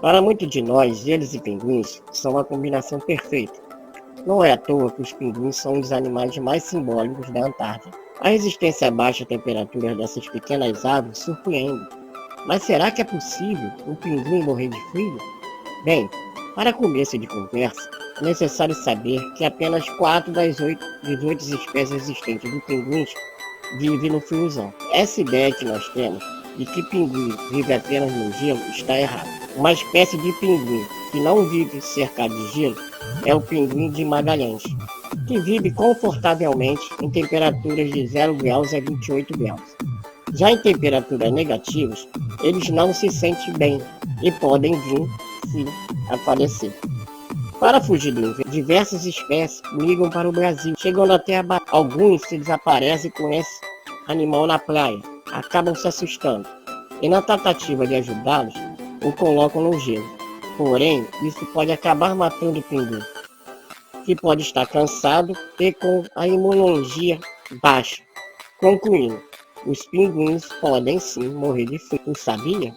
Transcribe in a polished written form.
Para muitos de nós, geles e pinguins são uma combinação perfeita. Não é à toa que os pinguins são os animais mais simbólicos da Antártida. A resistência a baixas temperaturas dessas pequenas aves surpreende. Mas será que é possível um pinguim morrer de frio? Bem, para começo de conversa, é necessário saber que apenas 4 das 18 espécies existentes de pinguins vivem no friozão. Essa ideia que nós temos de que pinguim vive apenas no gelo está errada. Uma espécie de pinguim que não vive cercado de gelo é o pinguim de Magalhães, que vive confortavelmente em temperaturas de 0 graus a 28 graus. Já em temperaturas negativas, eles não se sentem bem e podem vir, sim, a falecer. Para fugir do inverno, diversas espécies migram para o Brasil, chegando até a Bahia. Alguns se desaparecem com esse animal na praia, acabam se assustando, e na tentativa de ajudá-los, o colocam no gelo. Porém, isso pode acabar matando o pinguim, que pode estar cansado e com a imunologia baixa. Concluindo, os pinguins podem sim morrer de frio, sabia?